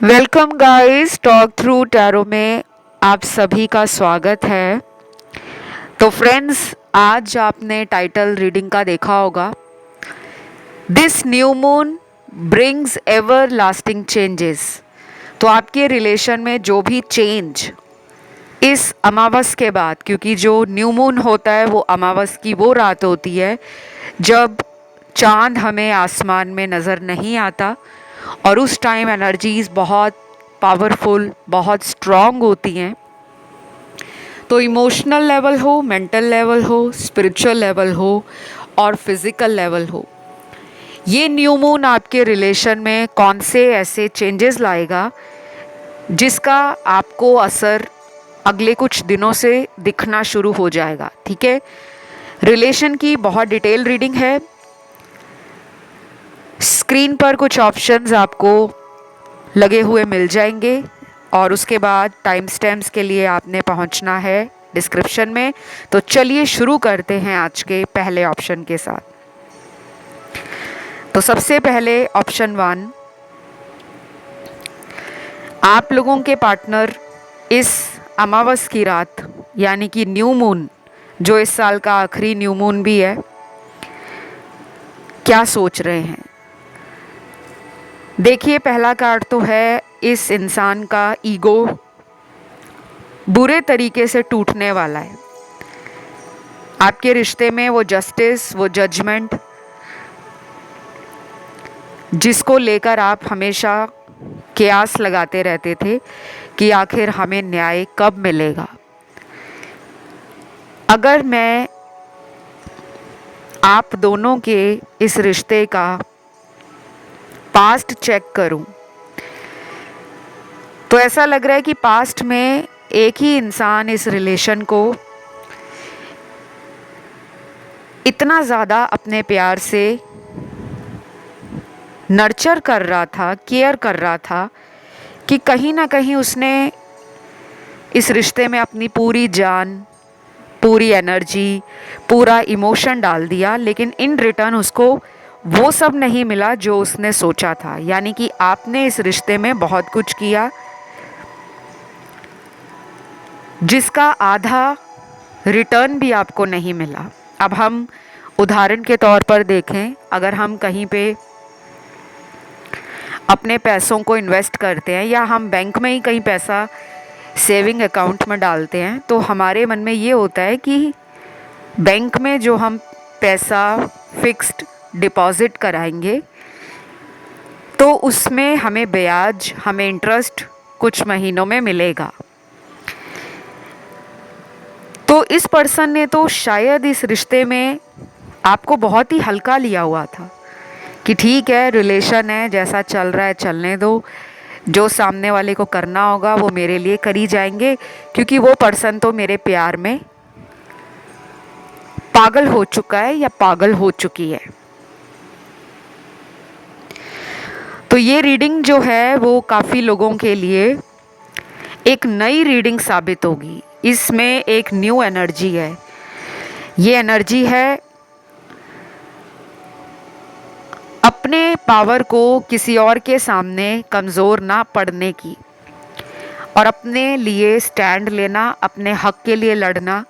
Welcome guys, talk through tarot में आप सभी का स्वागत है। तो फ्रेंड्स, आज आपने टाइटल रीडिंग का देखा होगा, this new moon brings ever lasting changes. तो आपके रिलेशन में जो भी चेंज इस अमावस के बाद, क्योंकि जो न्यू मून होता है वो अमावस की वो रात होती है जब चांद हमें आसमान में नज़र नहीं आता, और उस टाइम एनर्जीज बहुत पावरफुल, बहुत स्ट्रॉन्ग होती हैं। तो इमोशनल लेवल हो, मेंटल लेवल हो, स्पिरिचुअल लेवल हो और फिजिकल लेवल हो, ये न्यू मून आपके रिलेशन में कौन से ऐसे चेंजेस लाएगा जिसका आपको असर अगले कुछ दिनों से दिखना शुरू हो जाएगा। ठीक है, रिलेशन की बहुत डिटेल रीडिंग है। स्क्रीन पर कुछ ऑप्शंस आपको लगे हुए मिल जाएंगे और उसके बाद टाइम स्टैम्प्स के लिए आपने पहुंचना है डिस्क्रिप्शन में। तो चलिए शुरू करते हैं आज के पहले ऑप्शन के साथ। तो सबसे पहले ऑप्शन 1, आप लोगों के पार्टनर इस अमावस की रात, यानी कि न्यू मून, जो इस साल का आखिरी न्यू मून भी है, क्या सोच रहे हैं। देखिए, पहला कार्ड तो है इस इंसान का ईगो बुरे तरीके से टूटने वाला है। आपके रिश्ते में वो जस्टिस, वो जजमेंट जिसको लेकर आप हमेशा कयास लगाते रहते थे कि आखिर हमें न्याय कब मिलेगा। अगर मैं आप दोनों के इस रिश्ते का पास्ट चेक करूं, तो ऐसा लग रहा है कि पास्ट में एक ही इंसान इस रिलेशन को इतना ज़्यादा अपने प्यार से नर्चर कर रहा था, केयर कर रहा था, कि कहीं ना कहीं उसने इस रिश्ते में अपनी पूरी जान, पूरी एनर्जी, पूरा इमोशन डाल दिया, लेकिन इन रिटर्न उसको वो सब नहीं मिला जो उसने सोचा था। यानी कि आपने इस रिश्ते में बहुत कुछ किया जिसका आधा रिटर्न भी आपको नहीं मिला। अब हम उदाहरण के तौर पर देखें, अगर हम कहीं पे अपने पैसों को इन्वेस्ट करते हैं या हम बैंक में ही कहीं पैसा सेविंग अकाउंट में डालते हैं, तो हमारे मन में ये होता है कि बैंक में जो हम पैसा फिक्स्ड डिपॉजिट कराएंगे तो उसमें हमें ब्याज, हमें इंटरेस्ट कुछ महीनों में मिलेगा। तो इस पर्सन ने तो शायद इस रिश्ते में आपको बहुत ही हल्का लिया हुआ था कि ठीक है, रिलेशन है, जैसा चल रहा है चलने दो, जो सामने वाले को करना होगा वो मेरे लिए करी जाएंगे, क्योंकि वो पर्सन तो मेरे प्यार में पागल हो चुका है या पागल हो चुकी है। तो ये रीडिंग जो है वो काफ़ी लोगों के लिए एक नई रीडिंग साबित होगी। इसमें एक न्यू एनर्जी है। ये एनर्जी है अपने पावर को किसी और के सामने कमज़ोर ना पड़ने की, और अपने लिए स्टैंड लेना, अपने हक के लिए लड़ना।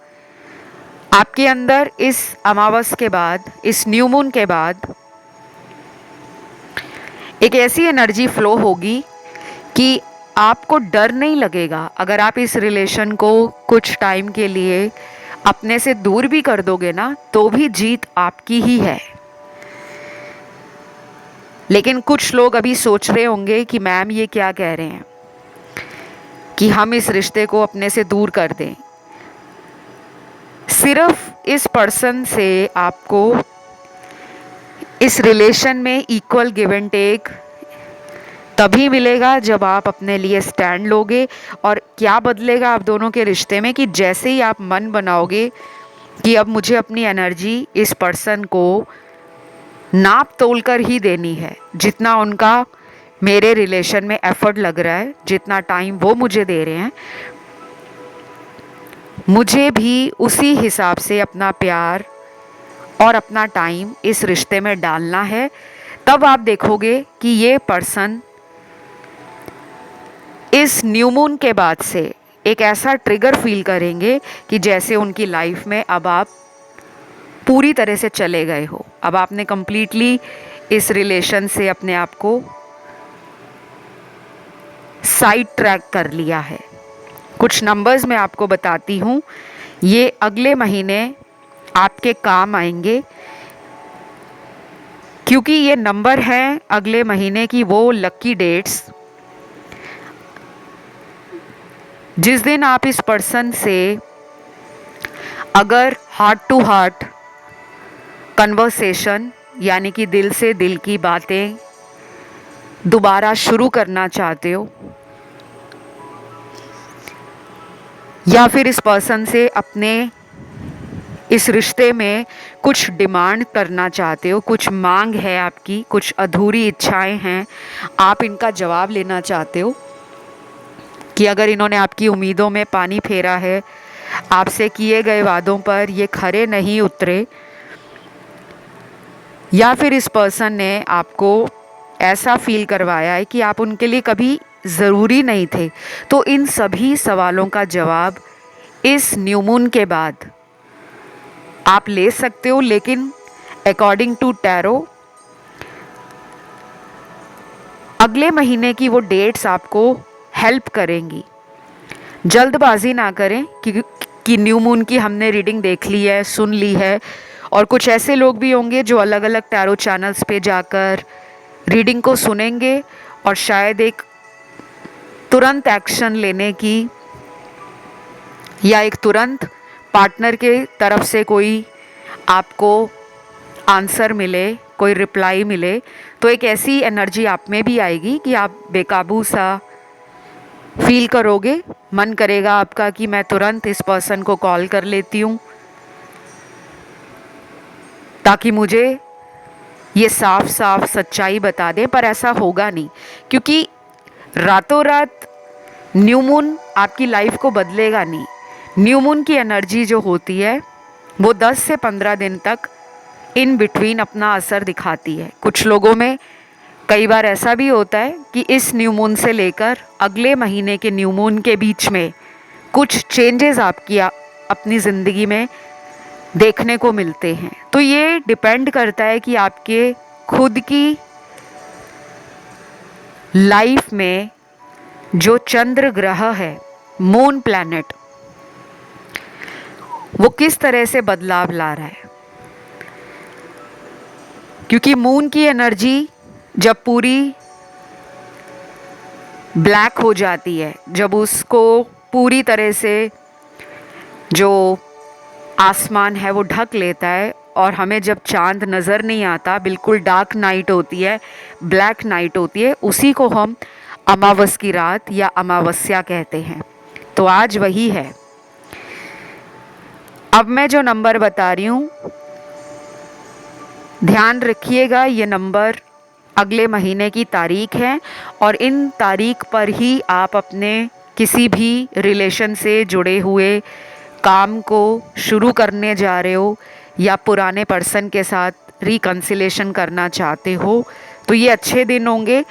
आपके अंदर इस अमावस के बाद, इस न्यू मून के बाद एक ऐसी एनर्जी फ्लो होगी कि आपको डर नहीं लगेगा। अगर आप इस रिलेशन को कुछ टाइम के लिए अपने से दूर भी कर दोगे ना, तो भी जीत आपकी ही है। लेकिन कुछ लोग अभी सोच रहे होंगे कि मैम ये क्या कह रहे हैं कि हम इस रिश्ते को अपने से दूर कर दें। सिर्फ इस पर्सन से आपको इस रिलेशन में इक्वल गिव एंड टेक तभी मिलेगा जब आप अपने लिए स्टैंड लोगे। और क्या बदलेगा आप दोनों के रिश्ते में कि जैसे ही आप मन बनाओगे कि अब मुझे अपनी एनर्जी इस पर्सन को नाप तोल कर ही देनी है, जितना उनका मेरे रिलेशन में एफर्ट लग रहा है, जितना टाइम वो मुझे दे रहे हैं, मुझे भी उसी हिसाब से अपना प्यार और अपना टाइम इस रिश्ते में डालना है। तब आप देखोगे कि ये पर्सन इस न्यू मून के बाद से एक ऐसा ट्रिगर फील करेंगे कि जैसे उनकी लाइफ में अब आप पूरी तरह से चले गए हो, अब आपने कंप्लीटली इस रिलेशन से अपने आप को साइड ट्रैक कर लिया है। कुछ नंबर्स मैं आपको बताती हूँ, ये अगले महीने आपके काम आएंगे, क्योंकि ये नंबर हैं अगले महीने की वो लकी डेट्स जिस दिन आप इस पर्सन से अगर हार्ट टू हार्ट कन्वर्सेशन यानी कि दिल से दिल की बातें दोबारा शुरू करना चाहते हो, या फिर इस पर्सन से अपने इस रिश्ते में कुछ डिमांड करना चाहते हो, कुछ मांग है आपकी, कुछ अधूरी इच्छाएं हैं, आप इनका जवाब लेना चाहते हो कि अगर इन्होंने आपकी उम्मीदों में पानी फेरा है, आपसे किए गए वादों पर ये खरे नहीं उतरे, या फिर इस पर्सन ने आपको ऐसा फील करवाया है कि आप उनके लिए कभी ज़रूरी नहीं थे, तो इन सभी सवालों का जवाब इस न्यू मून के बाद आप ले सकते हो। लेकिन अकॉर्डिंग टू टैरो अगले महीने की वो डेट्स आपको हेल्प करेंगी। जल्दबाजी ना करें कि न्यू मून की हमने रीडिंग देख ली है, सुन ली है, और कुछ ऐसे लोग भी होंगे जो अलग अलग टैरो चैनल्स पे जाकर रीडिंग को सुनेंगे और शायद एक तुरंत एक्शन लेने की या एक तुरंत पार्टनर के तरफ से कोई आपको आंसर मिले, कोई रिप्लाई मिले, तो एक ऐसी एनर्जी आप में भी आएगी कि आप बेकाबू सा फील करोगे, मन करेगा आपका कि मैं तुरंत इस पर्सन को कॉल कर लेती हूँ ताकि मुझे ये साफ साफ सच्चाई बता दें। पर ऐसा होगा नहीं, क्योंकि रातों रात न्यू मून आपकी लाइफ को बदलेगा नहीं। न्यू मून की एनर्जी जो होती है वो 10 से 15 दिन तक इन बिटवीन अपना असर दिखाती है। कुछ लोगों में कई बार ऐसा भी होता है कि इस न्यू मून से लेकर अगले महीने के न्यू मून के बीच में कुछ चेंजेस आपकी अपनी ज़िंदगी में देखने को मिलते हैं। तो ये डिपेंड करता है कि आपके खुद की लाइफ में जो चंद्र ग्रह है, मून प्लैनेट, वो किस तरह से बदलाव ला रहा है। क्योंकि मून की एनर्जी जब पूरी ब्लैक हो जाती है, जब उसको पूरी तरह से जो आसमान है वो ढक लेता है और हमें जब चांद नज़र नहीं आता, बिल्कुल डार्क नाइट होती है, ब्लैक नाइट होती है, उसी को हम अमावस की रात या अमावस्या कहते हैं। तो आज वही है। अब मैं जो नंबर बता रही हूँ, ध्यान रखिएगा, ये नंबर अगले महीने की तारीख है और इन तारीख पर ही आप अपने किसी भी रिलेशन से जुड़े हुए काम को शुरू करने जा रहे हो या पुराने पर्सन के साथ रिकन्सिलेशन करना चाहते हो, तो ये अच्छे दिन होंगे।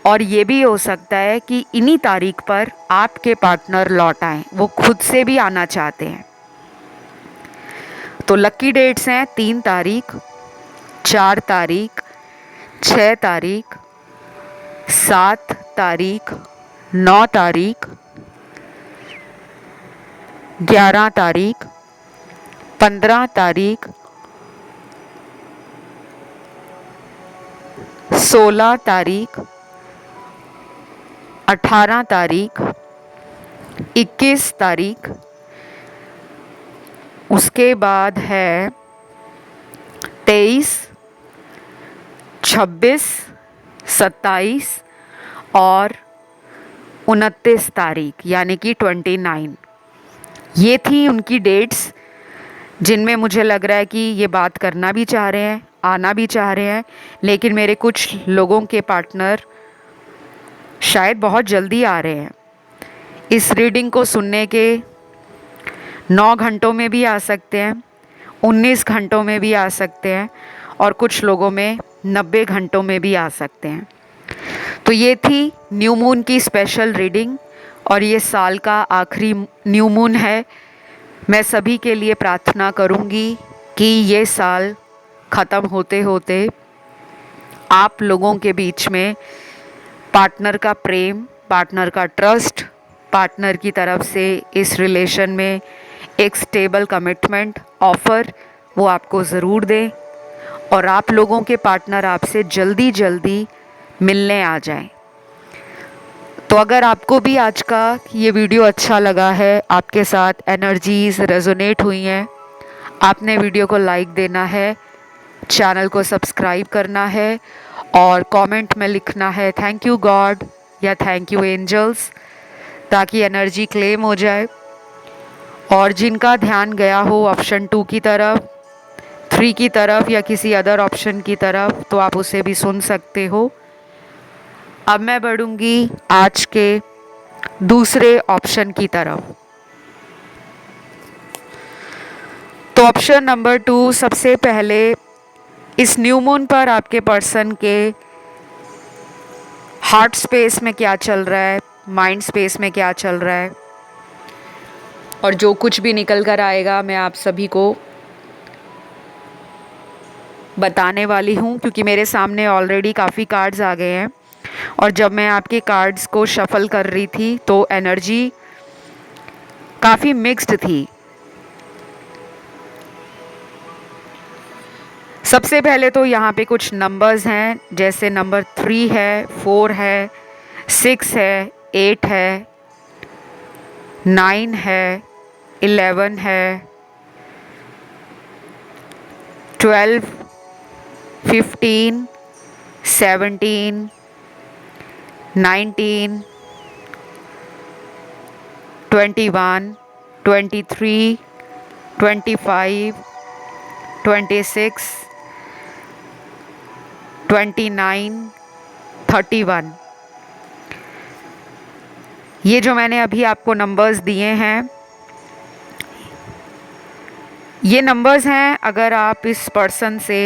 और ये भी हो सकता है कि इन्हीं तारीख पर आपके पार्टनर लौट आएँ, वो खुद से भी आना चाहते हैं। तो लकी डेट्स हैं 3 तारीख, 4 तारीख, 6 तारीख, 7 तारीख, 9 तारीख, 11 तारीख, 15 तारीख, 16 तारीख, 18 तारीख, 21 तारीख, उसके बाद है 23, 26, 27 और 29 तारीख यानी कि 29। ये थी उनकी डेट्स जिनमें मुझे लग रहा है कि ये बात करना भी चाह रहे हैं, आना भी चाह रहे हैं, लेकिन मेरे कुछ लोगों के पार्टनर शायद बहुत जल्दी आ रहे हैं। इस रीडिंग को सुनने के 9 घंटों में भी आ सकते हैं, 19 घंटों में भी आ सकते हैं और कुछ लोगों में 90 घंटों में भी आ सकते हैं। तो ये थी न्यू मून की स्पेशल रीडिंग। और ये साल का आखिरी न्यू मून है। मैं सभी के लिए प्रार्थना करूँगी कि ये साल ख़त्म होते होते आप लोगों के बीच में पार्टनर का प्रेम, पार्टनर का ट्रस्ट, पार्टनर की तरफ से इस रिलेशन में एक स्टेबल कमिटमेंट ऑफ़र वो आपको ज़रूर दें और आप लोगों के पार्टनर आपसे जल्दी जल्दी मिलने आ जाएं। तो अगर आपको भी आज का ये वीडियो अच्छा लगा है, आपके साथ एनर्जीज़ रेजोनेट हुई हैं, आपने वीडियो को लाइक देना है, चैनल को सब्सक्राइब करना है और कमेंट में लिखना है थैंक यू गॉड या थैंक यू एंजल्स, ताकि एनर्जी क्लेम हो जाए। और जिनका ध्यान गया हो ऑप्शन 2 की तरफ, 3 की तरफ या किसी अदर ऑप्शन की तरफ, तो आप उसे भी सुन सकते हो। अब मैं बढ़ूंगी आज के दूसरे ऑप्शन की तरफ। तो ऑप्शन नंबर 2, सबसे पहले इस न्यू मून पर आपके पर्सन के हार्ट स्पेस में क्या चल रहा है, माइंड स्पेस में क्या चल रहा है, और जो कुछ भी निकल कर आएगा मैं आप सभी को बताने वाली हूँ, क्योंकि मेरे सामने ऑलरेडी काफ़ी कार्ड्स आ गए हैं और जब मैं आपके कार्ड्स को शफल कर रही थी तो एनर्जी काफ़ी मिक्स्ड थी। सबसे पहले तो यहाँ पे कुछ नंबर्स हैं, जैसे नंबर 3 है, 4 है, 6 है, 8 है, 9 है, 11 है, 12, 15, 17, 19, 21, 23, 25, 26, 29, 31। ये जो मैंने अभी आपको नंबर्स दिए हैं, ये नंबर्स हैं अगर आप इस पर्सन से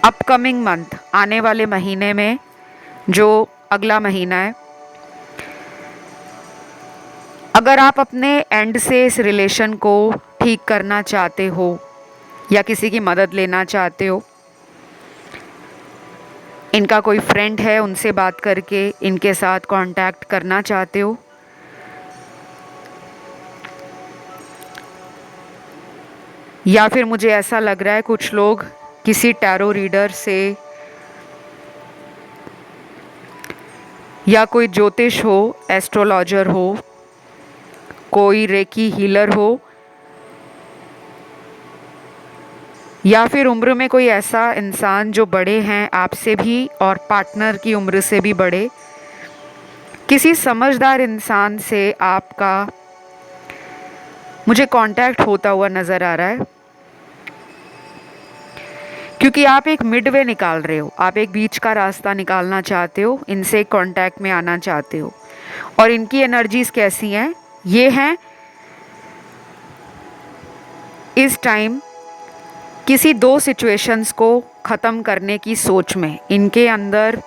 अपकमिंग मंथ, आने वाले महीने में, जो अगला महीना है, अगर आप अपने एंड से इस रिलेशन को ठीक करना चाहते हो या किसी की मदद लेना चाहते हो, इनका कोई फ्रेंड है उनसे बात करके इनके साथ कांटेक्ट करना चाहते हो, या फिर मुझे ऐसा लग रहा है कुछ लोग किसी टैरो रीडर से या कोई ज्योतिष हो, एस्ट्रोलॉजर हो, कोई रेकी हीलर हो, या फिर उम्र में कोई ऐसा इंसान जो बड़े हैं आपसे भी और पार्टनर की उम्र से भी बड़े, किसी समझदार इंसान से आपका मुझे कांटेक्ट होता हुआ नज़र आ रहा है, क्योंकि आप एक मिडवे निकाल रहे हो, आप एक बीच का रास्ता निकालना चाहते हो, इनसे कांटेक्ट में आना चाहते हो। और इनकी एनर्जीज कैसी हैं? ये हैं इस टाइम किसी 2 सिचुएशंस को ख़त्म करने की सोच में। इनके अंदर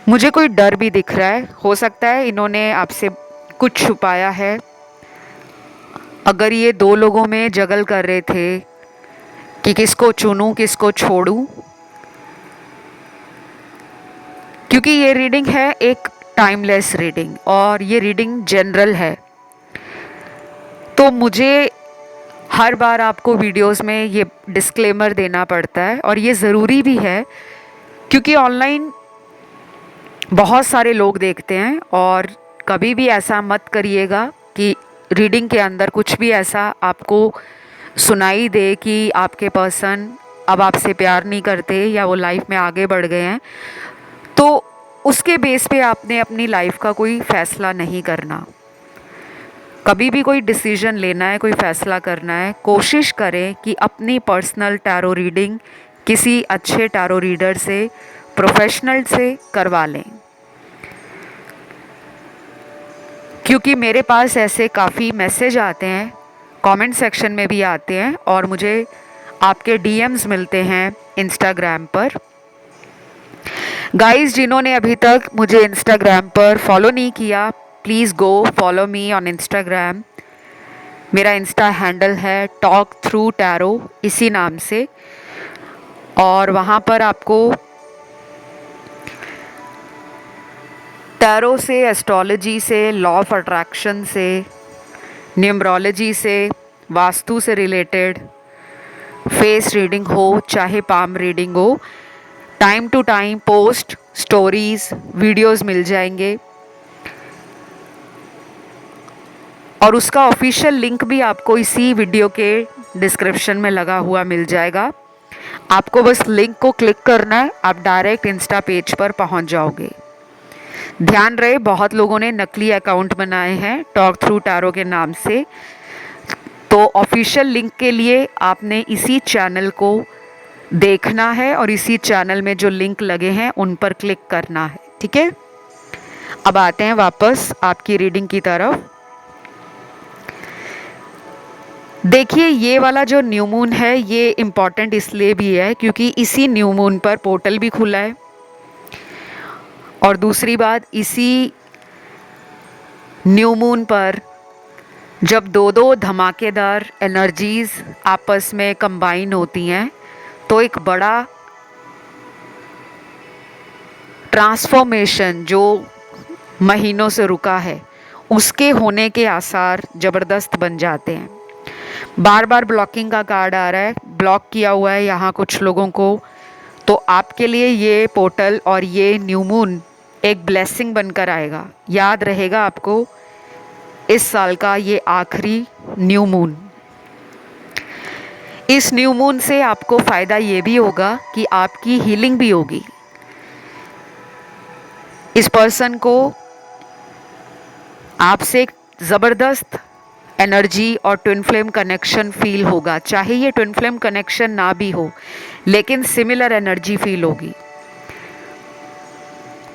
मुझे कोई डर भी दिख रहा है, हो सकता है इन्होंने आपसे कुछ छुपाया है। अगर ये 2 लोगों में जगल कर रहे थे कि किसको चुनूं, किसको छोड़ूं, क्योंकि ये रीडिंग है एक टाइमलेस रीडिंग और ये रीडिंग जनरल है, तो मुझे हर बार आपको वीडियोस में ये डिस्क्लेमर देना पड़ता है और ये ज़रूरी भी है, क्योंकि ऑनलाइन बहुत सारे लोग देखते हैं। और कभी भी ऐसा मत करिएगा कि रीडिंग के अंदर कुछ भी ऐसा आपको सुनाई दे कि आपके पर्सन अब आपसे प्यार नहीं करते या वो लाइफ में आगे बढ़ गए हैं, तो उसके बेस पे आपने अपनी लाइफ का कोई फ़ैसला नहीं करना। कभी भी कोई डिसीजन लेना है, कोई फ़ैसला करना है, कोशिश करें कि अपनी पर्सनल टैरो रीडिंग किसी अच्छे टैरो रीडर से, प्रोफेशनल से करवा लें, क्योंकि मेरे पास ऐसे काफ़ी मैसेज आते हैं, कमेंट सेक्शन में भी आते हैं और मुझे आपके डीएम्स मिलते हैं इंस्टाग्राम पर। गाइस, जिन्होंने अभी तक मुझे इंस्टाग्राम पर फॉलो नहीं किया, please go follow me on Instagram. मेरा इंस्टा हैंडल है टॉक थ्रू टैरो, इसी नाम से। और वहाँ पर आपको टैरो से, एस्ट्रोलॉजी से, लॉ ऑफ अट्रैक्शन से, न्यूमरोलॉजी से, वास्तु से रिलेटेड, फेस रीडिंग हो चाहे पाम रीडिंग हो, time to time post, stories, videos मिल जाएंगे। और उसका ऑफिशियल लिंक भी आपको इसी वीडियो के डिस्क्रिप्शन में लगा हुआ मिल जाएगा। आपको बस लिंक को क्लिक करना है, आप डायरेक्ट इंस्टा पेज पर पहुंच जाओगे। ध्यान रहे, बहुत लोगों ने नकली अकाउंट बनाए हैं टॉक थ्रू टैरो के नाम से, तो ऑफिशियल लिंक के लिए आपने इसी चैनल को देखना है और इसी चैनल में जो लिंक लगे हैं उन पर क्लिक करना है, ठीक है। अब आते हैं वापस आपकी रीडिंग की तरफ। देखिए, ये वाला जो न्यू मून है ये इम्पॉर्टेंट इसलिए भी है क्योंकि इसी न्यू मून पर पोर्टल भी खुला है। और दूसरी बात, इसी न्यू मून पर जब दो दो धमाकेदार एनर्जीज आपस में कंबाइन होती हैं तो एक बड़ा ट्रांसफॉर्मेशन जो महीनों से रुका है उसके होने के आसार ज़बरदस्त बन जाते हैं। बार बार ब्लॉकिंग का कार्ड आ रहा है, ब्लॉक किया हुआ है यहाँ कुछ लोगों को, तो आपके लिए ये पोर्टल और ये न्यू मून एक ब्लेसिंग बनकर आएगा। याद रहेगा आपको, इस साल का ये आखिरी न्यू मून। इस न्यू मून से आपको फ़ायदा ये भी होगा कि आपकी हीलिंग भी होगी। इस पर्सन को आपसे एक ज़बरदस्त एनर्जी और ट्विन फ्लेम कनेक्शन फील होगा। चाहे ये ट्विन फ्लेम कनेक्शन ना भी हो, लेकिन सिमिलर एनर्जी फील होगी।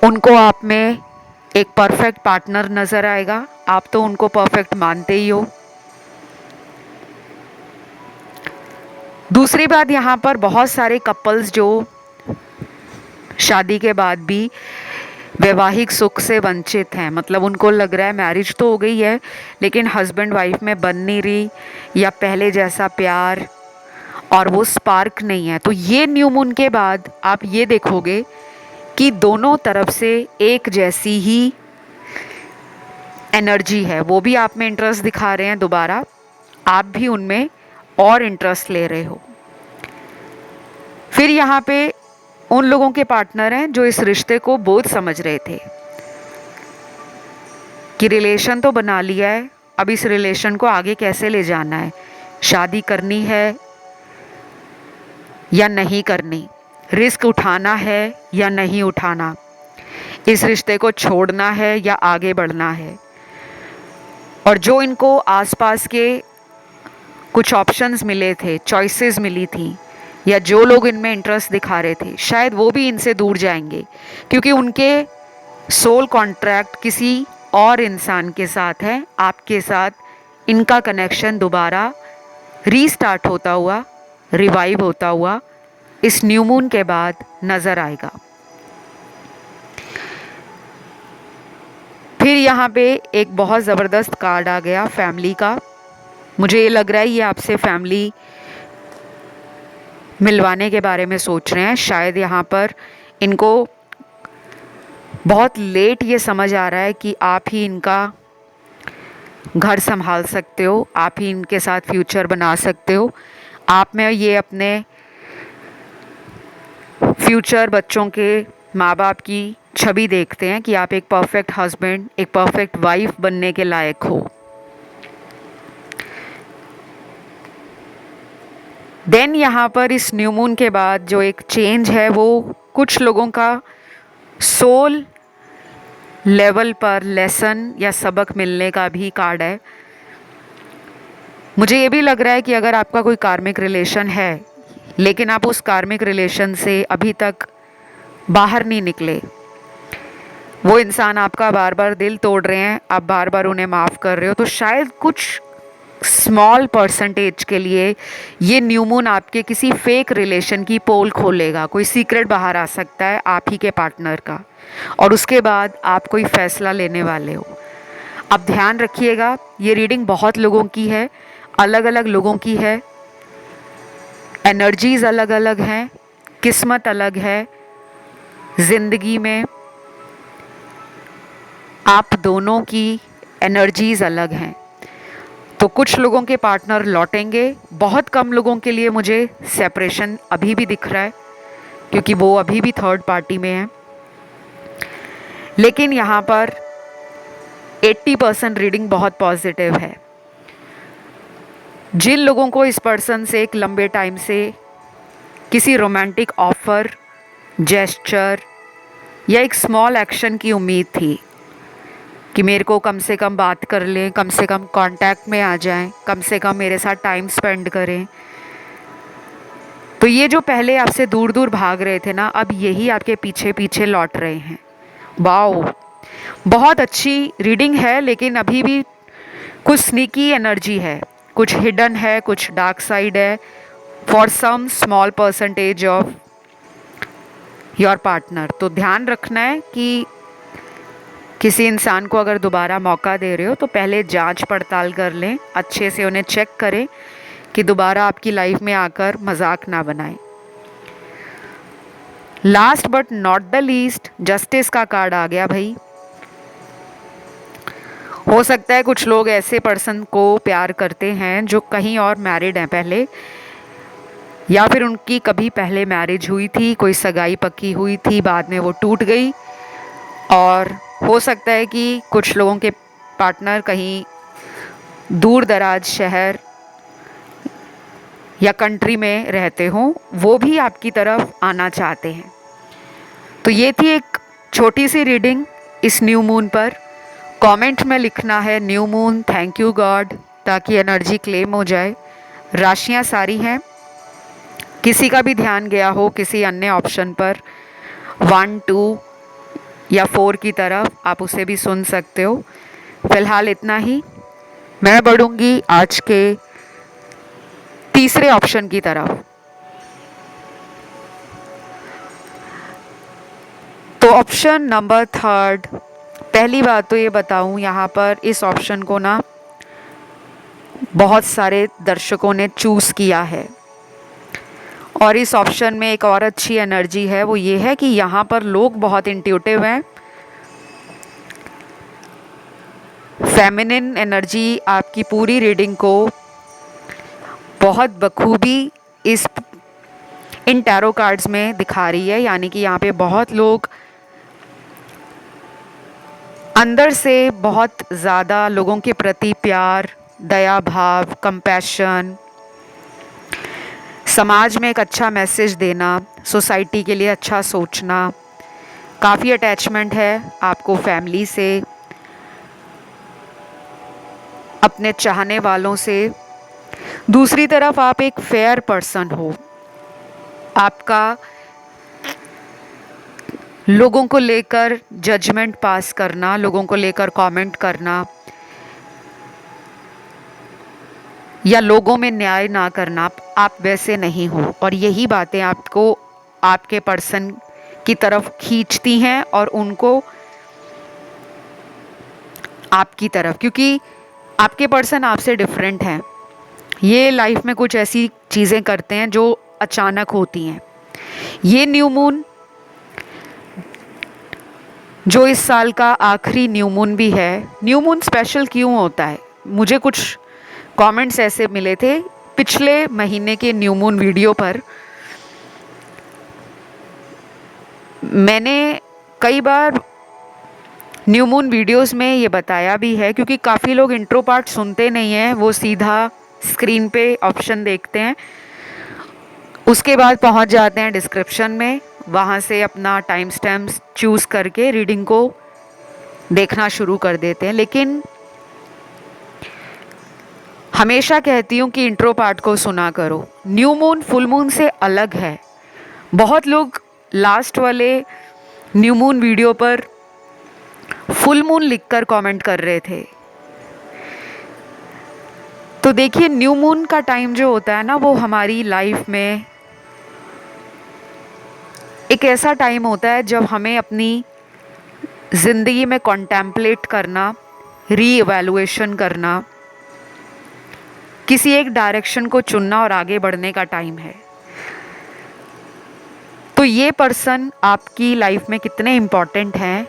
उनको आप में एक परफेक्ट पार्टनर नज़र आएगा। आप तो उनको परफेक्ट मानते ही हो। दूसरी बात, यहाँ पर बहुत सारे कपल्स जो शादी के बाद भी वैवाहिक सुख से वंचित हैं, मतलब उनको लग रहा है मैरिज तो हो गई है लेकिन हस्बैंड वाइफ में बन नहीं रही या पहले जैसा प्यार और वो स्पार्क नहीं है, तो ये न्यू मून के बाद आप ये देखोगे कि दोनों तरफ से एक जैसी ही एनर्जी है। वो भी आप में इंटरेस्ट दिखा रहे हैं दोबारा, आप भी उनमें और इंटरेस्ट ले रहे हो। फिर यहाँ पे उन लोगों के पार्टनर हैं जो इस रिश्ते को बोझ समझ रहे थे कि रिलेशन तो बना लिया है, अब इस रिलेशन को आगे कैसे ले जाना है, शादी करनी है या नहीं करनी, रिस्क उठाना है या नहीं उठाना, इस रिश्ते को छोड़ना है या आगे बढ़ना है। और जो इनको आसपास के कुछ ऑप्शंस मिले थे, चॉइसेस मिली थी, या जो लोग इनमें इंटरेस्ट दिखा रहे थे, शायद वो भी इनसे दूर जाएंगे क्योंकि उनके सोल कॉन्ट्रैक्ट किसी और इंसान के साथ है। आपके साथ इनका कनेक्शन दोबारा रीस्टार्ट होता हुआ, रिवाइव होता हुआ इस न्यू मून के बाद नज़र आएगा। फिर यहाँ पे एक बहुत ज़बरदस्त कार्ड आ गया फैमिली का। मुझे ये लग रहा है ये आपसे फैमिली मिलवाने के बारे में सोच रहे हैं। शायद यहाँ पर इनको बहुत लेट ये समझ आ रहा है कि आप ही इनका घर संभाल सकते हो, आप ही इनके साथ फ्यूचर बना सकते हो। आप में ये अपने फ्यूचर बच्चों के माँ बाप की छवि देखते हैं कि आप एक परफेक्ट हस्बैंड, एक परफेक्ट वाइफ बनने के लायक हो। देन यहाँ पर इस न्यू मून के बाद जो एक चेंज है वो कुछ लोगों का सोल लेवल पर लेसन या सबक मिलने का भी कार्ड है। मुझे ये भी लग रहा है कि अगर आपका कोई कार्मिक रिलेशन है लेकिन आप उस कार्मिक रिलेशन से अभी तक बाहर नहीं निकले, वो इंसान आपका बार बार दिल तोड़ रहे हैं, आप बार बार उन्हें माफ़ कर रहे हो, तो शायद कुछ स्मॉल परसेंटेज के लिए ये न्यू मून आपके किसी फेक रिलेशन की पोल खोलेगा। कोई सीक्रेट बाहर आ सकता है आप ही के पार्टनर का, और उसके बाद आप कोई फैसला लेने वाले हो। अब ध्यान रखिएगा, ये रीडिंग बहुत लोगों की है, अलग अलग लोगों की है, एनर्जीज अलग अलग हैं, किस्मत अलग है। ज़िंदगी में आप दोनों की एनर्जीज अलग हैं। तो कुछ लोगों के पार्टनर लौटेंगे, बहुत कम लोगों के लिए मुझे सेपरेशन अभी भी दिख रहा है, क्योंकि वो अभी भी थर्ड पार्टी में है। लेकिन यहाँ पर 80% रीडिंग बहुत पॉजिटिव है। जिन लोगों को इस पर्सन से एक लंबे टाइम से किसी रोमांटिक ऑफर, जेस्चर या एक स्मॉल एक्शन की उम्मीद थी कि मेरे को कम से कम बात कर लें, कम से कम कांटेक्ट में आ जाएं, कम से कम मेरे साथ टाइम स्पेंड करें, तो ये जो पहले आपसे दूर दूर भाग रहे थे ना, अब यही आपके पीछे पीछे लौट रहे हैं। वाओ, बहुत अच्छी रीडिंग है, लेकिन अभी भी कुछ स्नीकी एनर्जी है, कुछ हिडन है, कुछ डार्क साइड है for some small percentage of your partner. तो ध्यान रखना है कि किसी इंसान को अगर दोबारा मौका दे रहे हो तो पहले जांच पड़ताल कर लें, अच्छे से उन्हें चेक करें कि दोबारा आपकी लाइफ में आकर मजाक ना बनाएं। Last but not the least, justice का कार्ड आ गया भाई। हो सकता है कुछ लोग ऐसे पर्सन को प्यार करते हैं जो कहीं और मैरिड हैं पहले, या फिर उनकी कभी पहले मैरिज हुई थी, कोई सगाई पक्की हुई थी, बाद में वो टूट गई। और हो सकता है कि कुछ लोगों के पार्टनर कहीं दूर दराज शहर या कंट्री में रहते हों, वो भी आपकी तरफ आना चाहते हैं। तो ये थी एक छोटी सी रीडिंग इस न्यू मून पर। कमेंट में लिखना है new moon thank you God, ताकि एनर्जी क्लेम हो जाए। राशियां सारी हैं, किसी का भी ध्यान गया हो किसी अन्य ऑप्शन पर 1, 2 या 4 की तरफ, आप उसे भी सुन सकते हो। फिलहाल इतना ही, मैं बढ़ूंगी आज के तीसरे ऑप्शन की तरफ। तो ऑप्शन नंबर 3, पहली बात तो ये बताऊं, यहाँ पर इस ऑप्शन को ना बहुत सारे दर्शकों ने चूज़ किया है, और इस ऑप्शन में एक और अच्छी एनर्जी है, वो ये है कि यहाँ पर लोग बहुत इंट्यूटिव हैं। फेमिनिन एनर्जी आपकी पूरी रीडिंग को बहुत बखूबी इन टैरो कार्ड्स में दिखा रही है। यानी कि यहाँ पे बहुत लोग अंदर से बहुत ज़्यादा लोगों के प्रति प्यार, दया भाव, कंपैशन, समाज में एक अच्छा मैसेज देना, सोसाइटी के लिए अच्छा सोचना, काफ़ी अटैचमेंट है आपको फैमिली से, अपने चाहने वालों से। दूसरी तरफ आप एक फेयर पर्सन हो, आपका लोगों को लेकर जजमेंट पास करना, लोगों को लेकर कमेंट करना या लोगों में न्याय ना करना, आप वैसे नहीं हो। और यही बातें आपको आपके पर्सन की तरफ खींचती हैं और उनको आपकी तरफ, क्योंकि आपके पर्सन आपसे डिफरेंट हैं। ये लाइफ में कुछ ऐसी चीज़ें करते हैं जो अचानक होती हैं। ये न्यू मून जो इस साल का आखिरी न्यू मून भी है। न्यू मून स्पेशल क्यों होता है? मुझे कुछ कमेंट्स ऐसे मिले थे पिछले महीने के न्यू मून वीडियो पर। मैंने कई बार न्यू मून वीडियोस में ये बताया भी है, क्योंकि काफ़ी लोग इंट्रो पार्ट सुनते नहीं हैं, वो सीधा स्क्रीन पे ऑप्शन देखते हैं, उसके बाद पहुंच जाते हैं डिस्क्रिप्शन में, वहाँ से अपना टाइम स्टैम्प्स चूज़ करके रीडिंग को देखना शुरू कर देते हैं। लेकिन हमेशा कहती हूँ कि इंट्रो पार्ट को सुना करो। न्यू मून फुल मून से अलग है। बहुत लोग लास्ट वाले न्यू मून वीडियो पर फुल मून लिखकर कमेंट कर रहे थे। तो देखिए, न्यू मून का टाइम जो होता है ना, वो हमारी लाइफ में एक ऐसा टाइम होता है जब हमें अपनी ज़िंदगी में कॉन्टेम्पलेट करना, री इवैल्यूएशन करना, किसी एक डायरेक्शन को चुनना और आगे बढ़ने का टाइम है। तो ये पर्सन आपकी लाइफ में कितने इम्पॉर्टेंट हैं,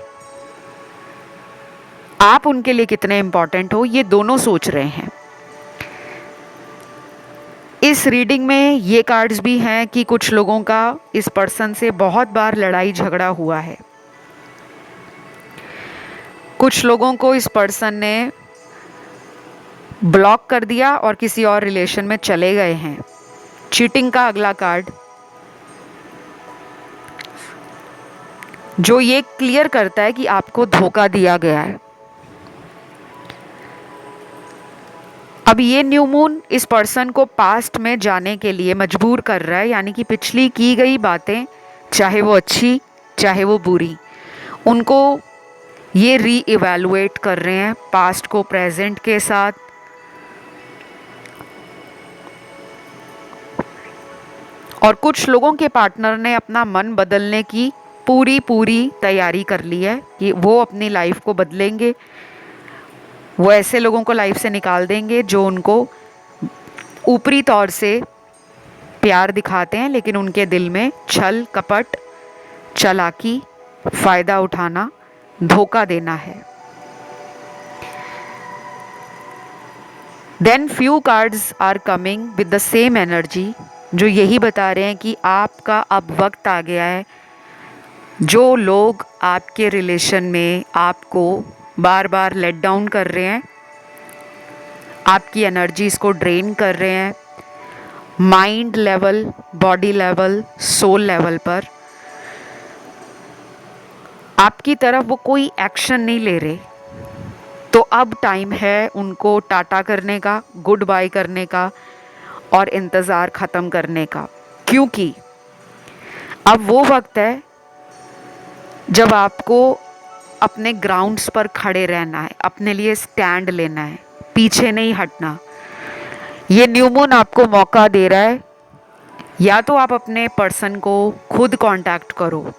आप उनके लिए कितने इम्पॉर्टेंट हो, ये दोनों सोच रहे हैं। इस रीडिंग में ये कार्ड्स भी हैं कि कुछ लोगों का इस पर्सन से बहुत बार लड़ाई झगड़ा हुआ है। कुछ लोगों को इस पर्सन ने ब्लॉक कर दिया और किसी और रिलेशन में चले गए हैं। चीटिंग का अगला कार्ड जो ये क्लियर करता है कि आपको धोखा दिया गया है। अब ये न्यू मून इस पर्सन को पास्ट में जाने के लिए मजबूर कर रहा है, यानी कि पिछली की गई बातें, चाहे वो अच्छी चाहे वो बुरी, उनको ये री इवैल्यूएट कर रहे हैं पास्ट को प्रेजेंट के साथ। और कुछ लोगों के पार्टनर ने अपना मन बदलने की पूरी तैयारी कर ली है कि वो अपनी लाइफ को बदलेंगे। वो ऐसे लोगों को लाइफ से निकाल देंगे जो उनको ऊपरी तौर से प्यार दिखाते हैं, लेकिन उनके दिल में छल कपट, चालाकी, फ़ायदा उठाना, धोखा देना है। Then few cards are coming with the same energy, जो यही बता रहे हैं कि आपका अब वक्त आ गया है। जो लोग आपके रिलेशन में आपको बार बार लेट डाउन कर रहे हैं, आपकी एनर्जीज़ को ड्रेन कर रहे हैं, mind level, body level, soul level पर आपकी तरफ वो कोई एक्शन नहीं ले रहे, तो अब टाइम है उनको टाटा करने का, गुड बाय करने का और इंतज़ार ख़त्म करने का। क्योंकि अब वो वक्त है जब आपको अपने ग्राउंड्स पर खड़े रहना है, अपने लिए स्टैंड लेना है, पीछे नहीं हटना। ये न्यू मून आपको मौका दे रहा है, या तो आप अपने पर्सन को खुद कांटेक्ट करो,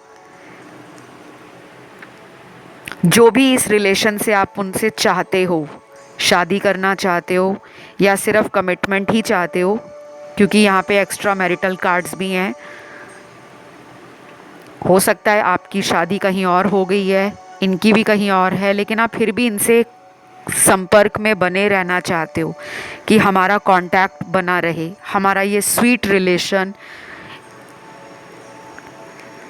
जो भी इस रिलेशन से आप उनसे चाहते हो, शादी करना चाहते हो या सिर्फ कमिटमेंट ही चाहते हो, क्योंकि यहाँ पे एक्स्ट्रा मैरिटल कार्ड्स भी हैं। हो सकता है आपकी शादी कहीं और हो गई है, इनकी भी कहीं और है, लेकिन आप फिर भी इनसे संपर्क में बने रहना चाहते हो कि हमारा कांटेक्ट बना रहे, हमारा ये स्वीट रिलेशन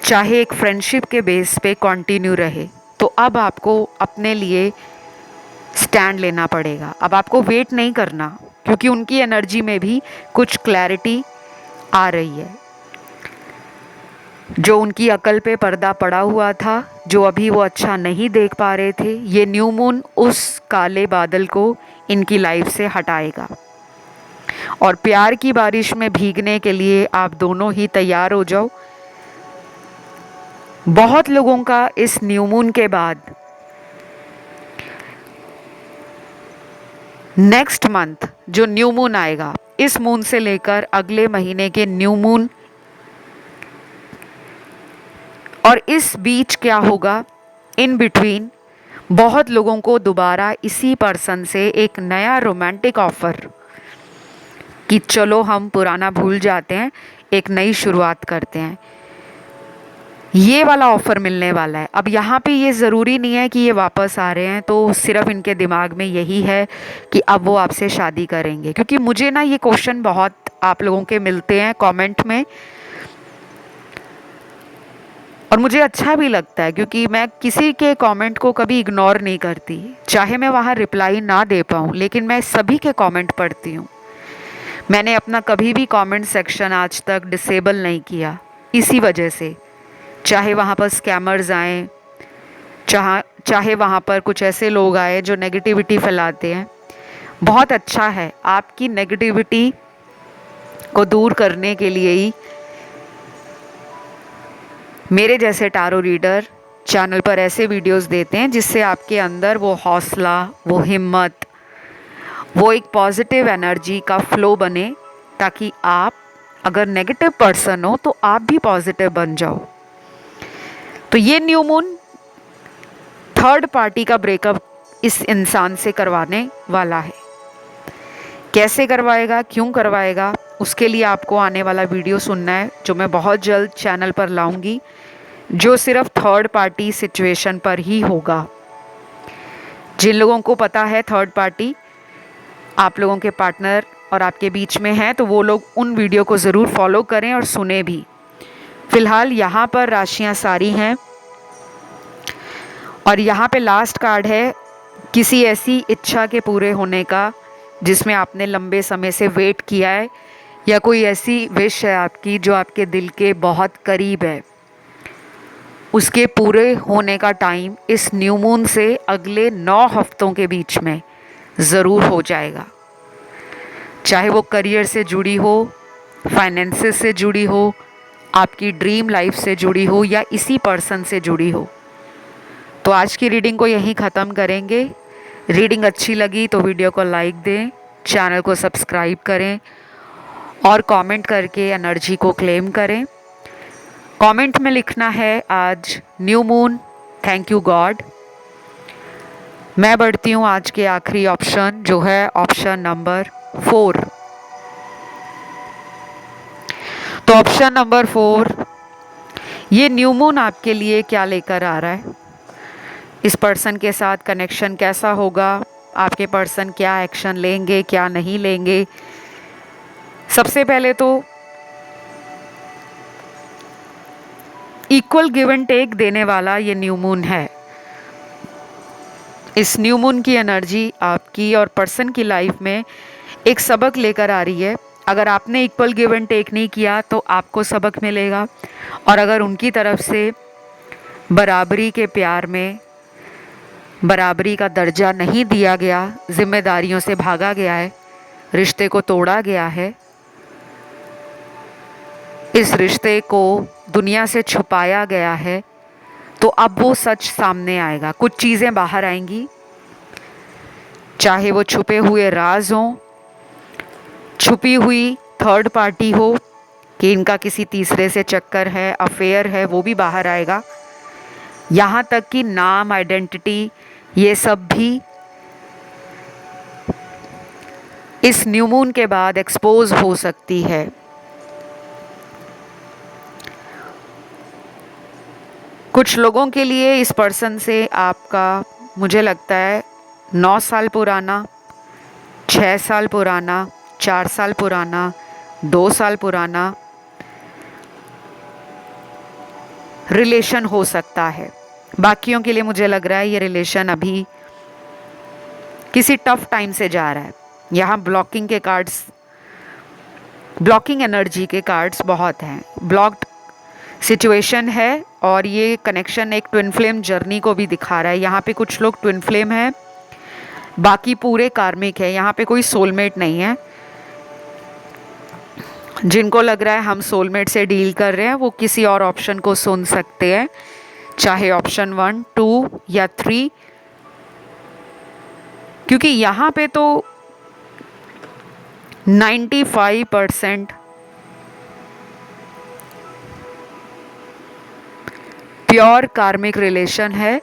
चाहे एक फ्रेंडशिप के बेस पे कंटिन्यू रहे। तो अब आपको अपने लिए स्टैंड लेना पड़ेगा। अब आपको वेट नहीं करना, क्योंकि उनकी एनर्जी में भी कुछ क्लैरिटी आ रही है। जो उनकी अकल पे पर्दा पड़ा हुआ था, जो अभी वो अच्छा नहीं देख पा रहे थे, ये न्यू मून उस काले बादल को इनकी लाइफ से हटाएगा और प्यार की बारिश में भीगने के लिए आप दोनों ही तैयार हो जाओ। बहुत लोगों का इस न्यू मून के बाद नेक्स्ट मंथ जो न्यू मून आएगा, इस मून से लेकर अगले महीने के न्यू मून, और इस बीच क्या होगा, इन बिटवीन बहुत लोगों को दोबारा इसी पर्सन से एक नया रोमांटिक ऑफर कि चलो हम पुराना भूल जाते हैं, एक नई शुरुआत करते हैं, ये वाला ऑफ़र मिलने वाला है। अब यहाँ पे ये ज़रूरी नहीं है कि ये वापस आ रहे हैं तो सिर्फ इनके दिमाग में यही है कि अब वो आपसे शादी करेंगे, क्योंकि मुझे ना ये क्वेश्चन बहुत आप लोगों के मिलते हैं कमेंट में, और मुझे अच्छा भी लगता है, क्योंकि मैं किसी के कमेंट को कभी इग्नोर नहीं करती, चाहे मैं वहाँ रिप्लाई ना दे पाऊँ, लेकिन मैं सभी के कमेंट पढ़ती हूँ। मैंने अपना कभी भी कमेंट सेक्शन आज तक डिसेबल नहीं किया, इसी वजह से, चाहे वहाँ पर स्कैमर्स आएँ, चाहे वहाँ पर कुछ ऐसे लोग आए जो नेगेटिविटी फैलाते हैं। बहुत अच्छा है, आपकी नेगेटिविटी को दूर करने के लिए ही मेरे जैसे टारो रीडर चैनल पर ऐसे वीडियोस देते हैं जिससे आपके अंदर वो हौसला, वो हिम्मत वो एक पॉजिटिव एनर्जी का फ्लो बने, ताकि आप अगर नेगेटिव पर्सन हो तो आप भी पॉजिटिव बन जाओ। तो ये न्यू मून थर्ड पार्टी का ब्रेकअप इस इंसान से करवाने वाला है। कैसे करवाएगा, क्यों करवाएगा, उसके लिए आपको आने वाला वीडियो सुनना है, जो मैं बहुत जल्द चैनल पर लाऊंगी, जो सिर्फ थर्ड पार्टी सिचुएशन पर ही होगा। जिन लोगों को पता है थर्ड पार्टी आप लोगों के पार्टनर और आपके बीच में है, तो वो लोग उन वीडियो को ज़रूर फॉलो करें और सुने भी। फिलहाल यहाँ पर राशियाँ सारी हैं और यहाँ पे लास्ट कार्ड है किसी ऐसी इच्छा के पूरे होने का जिसमें आपने लंबे समय से वेट किया है, या कोई ऐसी विश है आपकी जो आपके दिल के बहुत करीब है। उसके पूरे होने का टाइम इस न्यू मून से अगले 9 हफ्तों के बीच में ज़रूर हो जाएगा। चाहे वो करियर से जुड़ी हो, फाइनेंसेस से जुड़ी हो, आपकी ड्रीम लाइफ से जुड़ी हो, या इसी पर्सन से जुड़ी हो। तो आज की रीडिंग को यहीं ख़त्म करेंगे। रीडिंग अच्छी लगी तो वीडियो को लाइक दें, चैनल को सब्सक्राइब करें और कमेंट करके एनर्जी को क्लेम करें। कमेंट में लिखना है आज new moon, thank you God. मैं बढ़ती हूँ आज के आखिरी ऑप्शन, जो है ऑप्शन नंबर 4। तो ऑप्शन नंबर 4, ये न्यू मून आपके लिए क्या लेकर आ रहा है, इस पर्सन के साथ कनेक्शन कैसा होगा, आपके पर्सन क्या एक्शन लेंगे, क्या नहीं लेंगे। सबसे पहले तो इक्वल गिव एंड टेक देने वाला ये न्यू मून है। इस न्यू मून की एनर्जी आपकी और पर्सन की लाइफ में एक सबक लेकर आ रही है। अगर आपने इक्वल गिव एंड टेक नहीं किया तो आपको सबक मिलेगा, और अगर उनकी तरफ से बराबरी के प्यार में बराबरी का दर्जा नहीं दिया गया, जिम्मेदारियों से भागा गया है, रिश्ते को तोड़ा गया है, इस रिश्ते को दुनिया से छुपाया गया है, तो अब वो सच सामने आएगा। कुछ चीज़ें बाहर आएंगी, चाहे वो छुपे हुए राज हों, छुपी हुई थर्ड पार्टी हो कि इनका किसी तीसरे से चक्कर है, अफेयर है, वो भी बाहर आएगा। यहाँ तक कि नाम, आइडेंटिटी, ये सब भी इस न्यू मून के बाद एक्सपोज हो सकती है। कुछ लोगों के लिए इस पर्सन से आपका, मुझे लगता है 9 साल पुराना, 6 साल पुराना, 4 साल पुराना, 2 साल पुराना रिलेशन हो सकता है। बाकियों के लिए मुझे लग रहा है ये रिलेशन अभी किसी टफ टाइम से जा रहा है। यहाँ ब्लॉकिंग के कार्ड्स, ब्लॉकिंग एनर्जी के कार्ड्स बहुत हैं, ब्लॉक्ड सिचुएशन है, और ये कनेक्शन एक ट्विन फ्लेम जर्नी को भी दिखा रहा है। यहाँ पे कुछ लोग ट्विन फ्लेम हैं, बाकी पूरे कार्मिक है। यहाँ पे कोई सोलमेट नहीं है। जिनको लग रहा है हम सोलमेट से डील कर रहे हैं, वो किसी और ऑप्शन को सुन सकते हैं, चाहे ऑप्शन 1, 2 या 3, क्योंकि यहाँ पे तो 95% प्योर कार्मिक रिलेशन है,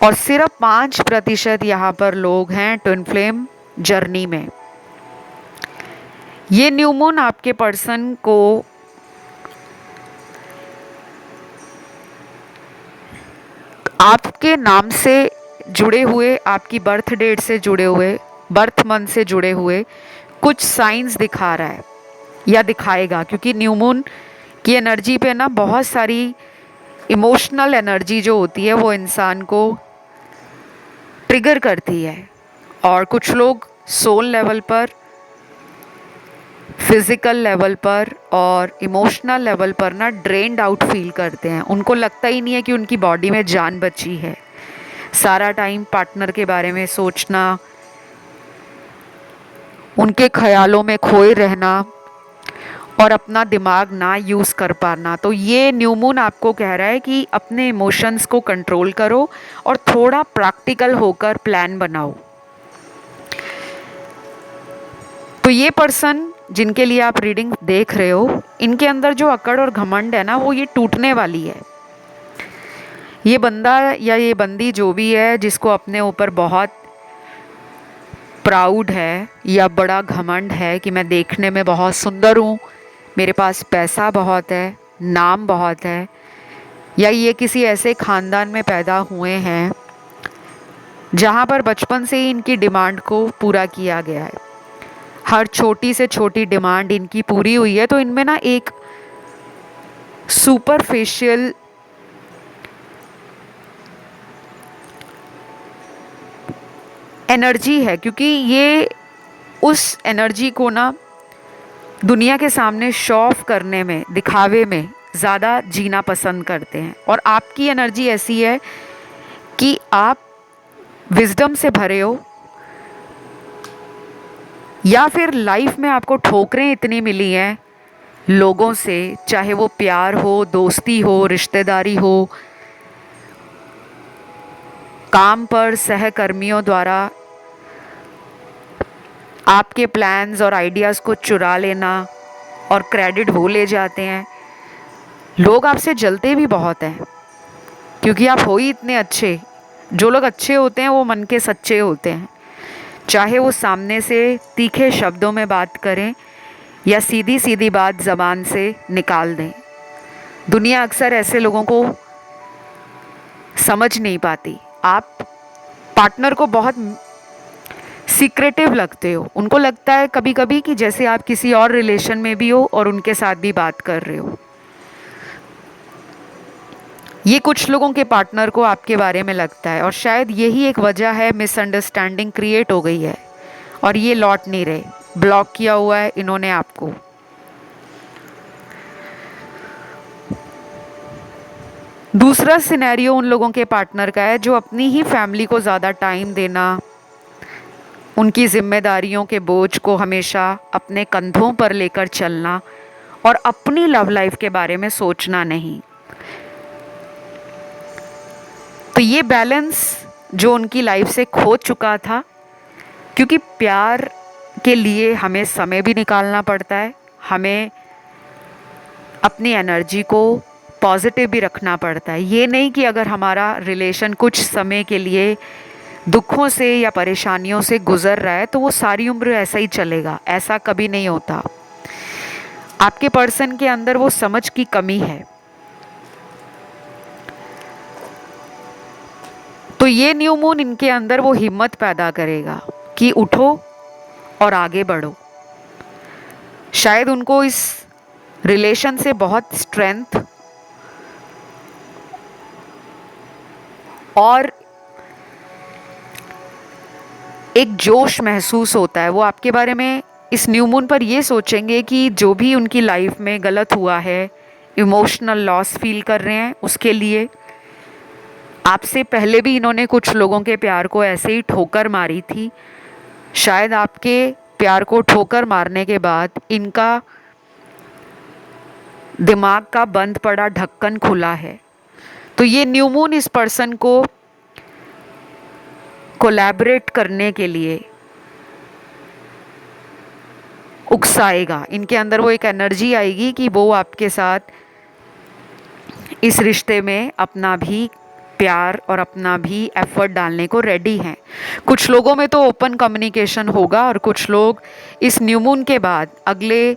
और सिर्फ 5% यहाँ पर लोग हैं ट्विन फ्लेम जर्नी में। ये न्यू मून आपके पर्सन को आपके नाम से जुड़े हुए, आपकी बर्थ डेट से जुड़े हुए, बर्थ मंथ से जुड़े हुए कुछ साइंस दिखा रहा है या दिखाएगा, क्योंकि न्यू मून की एनर्जी पे ना बहुत सारी इमोशनल एनर्जी जो होती है वो इंसान को ट्रिगर करती है, और कुछ लोग सोल लेवल पर, फिज़िकल लेवल पर और इमोशनल लेवल पर ना ड्रेन्ड आउट फील करते हैं। उनको लगता ही नहीं है कि उनकी बॉडी में जान बची है। सारा टाइम पार्टनर के बारे में सोचना, उनके ख्यालों में खोए रहना और अपना दिमाग ना यूज़ कर पाना। तो ये न्यू मून आपको कह रहा है कि अपने इमोशंस को कंट्रोल करो और थोड़ा प्रैक्टिकल होकर प्लान बनाओ। तो ये पर्सन जिनके लिए आप रीडिंग देख रहे हो, इनके अंदर जो अकड़ और घमंड है ना, वो ये टूटने वाली है। ये बंदा या ये बंदी जो भी है, जिसको अपने ऊपर बहुत प्राउड है या बड़ा घमंड है कि मैं देखने में बहुत सुंदर हूँ, मेरे पास पैसा बहुत है, नाम बहुत है, या ये किसी ऐसे ख़ानदान में पैदा हुए हैं जहाँ पर बचपन से ही इनकी डिमांड को पूरा किया गया है। हर छोटी से छोटी डिमांड इनकी पूरी हुई है। तो इनमें ना एक सुपरफिशियल एनर्जी है, क्योंकि ये उस एनर्जी को ना दुनिया के सामने शो ऑफ करने में, दिखावे में ज़्यादा जीना पसंद करते हैं। और आपकी एनर्जी ऐसी है कि आप विजडम से भरे हो, या फिर लाइफ में आपको ठोकरें इतनी मिली हैं लोगों से, चाहे वो प्यार हो, दोस्ती हो, रिश्तेदारी हो, काम पर सहकर्मियों द्वारा आपके प्लान्स और आइडियाज़ को चुरा लेना और क्रेडिट वो ले जाते हैं। लोग आपसे जलते भी बहुत हैं, क्योंकि आप हो ही इतने अच्छे। जो लोग अच्छे होते हैं वो मन के सच्चे होते हैं, चाहे वो सामने से तीखे शब्दों में बात करें या सीधी सीधी बात ज़बान से निकाल दें। दुनिया अक्सर ऐसे लोगों को समझ नहीं पाती। आप पार्टनर को बहुत सीक्रेटिव लगते हो, उनको लगता है कभी कभी कि जैसे आप किसी और रिलेशन में भी हो और उनके साथ भी बात कर रहे हो। ये कुछ लोगों के पार्टनर को आपके बारे में लगता है, और शायद यही एक वजह है मिसअंडरस्टैंडिंग क्रिएट हो गई है और ये लौट नहीं रहे। ब्लॉक किया हुआ है इन्होंने आपको। दूसरा सिनेरियो उन लोगों के पार्टनर का है जो अपनी ही फैमिली को ज़्यादा टाइम देना, उनकी जिम्मेदारियों के बोझ को हमेशा अपने कंधों पर लेकर चलना और अपनी लव लाइफ के बारे में सोचना नहीं। तो ये बैलेंस जो उनकी लाइफ से खो चुका था, क्योंकि प्यार के लिए हमें समय भी निकालना पड़ता है, हमें अपनी एनर्जी को पॉजिटिव भी रखना पड़ता है। ये नहीं कि अगर हमारा रिलेशन कुछ समय के लिए दुखों से या परेशानियों से गुजर रहा है तो वो सारी उम्र ऐसा ही चलेगा, ऐसा कभी नहीं होता। आपके पर्सन के अंदर वो समझ की कमी है। तो ये न्यू मून इनके अंदर वो हिम्मत पैदा करेगा कि उठो और आगे बढ़ो। शायद उनको इस रिलेशन से बहुत स्ट्रेंथ और एक जोश महसूस होता है। वो आपके बारे में इस न्यू मून पर ये सोचेंगे कि जो भी उनकी लाइफ में गलत हुआ है, इमोशनल लॉस फील कर रहे हैं, उसके लिए आपसे पहले भी इन्होंने कुछ लोगों के प्यार को ऐसे ही ठोकर मारी थी। शायद आपके प्यार को ठोकर मारने के बाद इनका दिमाग का बंद पड़ा ढक्कन खुला है। तो ये न्यू मून इस पर्सन को कोलैबोरेट करने के लिए उकसाएगा। इनके अंदर वो एक एनर्जी आएगी कि वो आपके साथ इस रिश्ते में अपना भी प्यार और अपना भी एफर्ट डालने को रेडी हैं। कुछ लोगों में तो ओपन कम्युनिकेशन होगा, और कुछ लोग इस न्यू मून के बाद अगले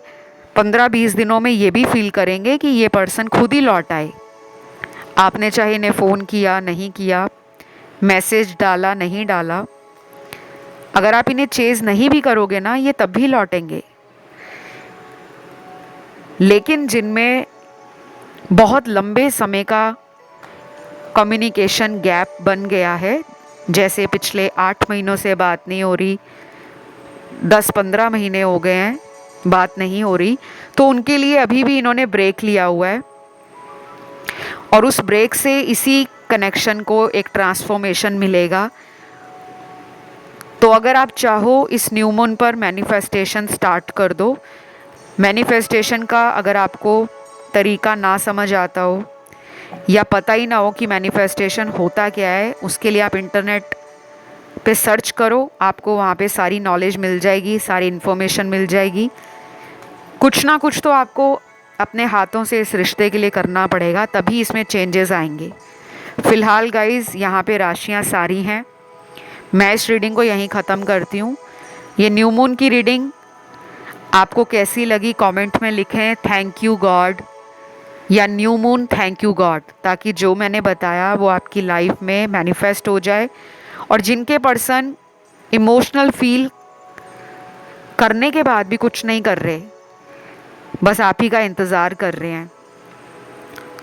15-20 दिनों में ये भी फील करेंगे कि ये पर्सन खुद ही लौट आए। आपने चाहे इन्हें फ़ोन किया नहीं किया, मैसेज डाला नहीं डाला, अगर आप इन्हें चेज़ नहीं भी करोगे ना, ये तब भी लौटेंगे। लेकिन जिनमें बहुत लंबे समय का कम्युनिकेशन गैप बन गया है, जैसे पिछले 8 महीनों से बात नहीं हो रही, 10-15 महीने हो गए हैं बात नहीं हो रही, तो उनके लिए अभी भी इन्होंने ब्रेक लिया हुआ है, और उस ब्रेक से इसी कनेक्शन को एक ट्रांसफॉर्मेशन मिलेगा। तो अगर आप चाहो इस न्यू मून पर मैनिफेस्टेशन स्टार्ट कर दो। मैनिफेस्टेशन का अगर आपको तरीका ना समझ आता हो या पता ही ना हो कि मैनिफेस्टेशन होता क्या है, उसके लिए आप इंटरनेट पे सर्च करो, आपको वहाँ पे सारी नॉलेज मिल जाएगी, सारी इन्फॉर्मेशन मिल जाएगी। कुछ ना कुछ तो आपको अपने हाथों से इस रिश्ते के लिए करना पड़ेगा, तभी इसमें चेंजेस आएंगे। फ़िलहाल गाइज़ यहाँ पे राशियाँ सारी हैं। मैं इस रीडिंग को यहीं ख़त्म करती हूँ। ये न्यू मून की रीडिंग आपको कैसी लगी कमेंट में लिखें, थैंक यू गॉड या new moon thank you God, ताकि जो मैंने बताया वो आपकी लाइफ में मैनिफेस्ट हो जाए। और जिनके पर्सन इमोशनल फील करने के बाद भी कुछ नहीं कर रहे, बस आप ही का इंतज़ार कर रहे हैं,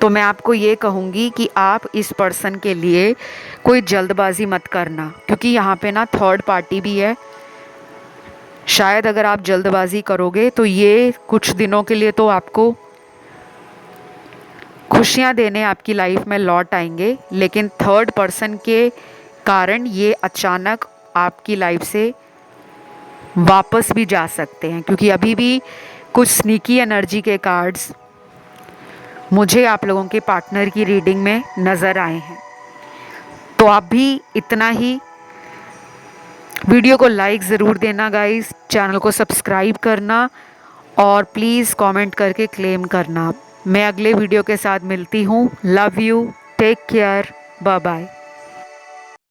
तो मैं आपको ये कहूँगी कि आप इस पर्सन के लिए कोई जल्दबाजी मत करना, क्योंकि यहाँ पे ना थर्ड पार्टी भी है। शायद अगर आप जल्दबाजी करोगे तो ये कुछ दिनों के लिए तो आपको खुशियाँ देने आपकी लाइफ में लौट आएंगे, लेकिन थर्ड पर्सन के कारण ये अचानक आपकी लाइफ से वापस भी जा सकते हैं, क्योंकि अभी भी कुछ स्नीकी एनर्जी के कार्ड्स मुझे आप लोगों के पार्टनर की रीडिंग में नज़र आए हैं। तो आप भी इतना ही, वीडियो को लाइक ज़रूर देना गाइस, चैनल को सब्सक्राइब करना और प्लीज़ कमेंट करके क्लेम करना। मैं अगले वीडियो के साथ मिलती हूँ। Love you, take care, bye bye.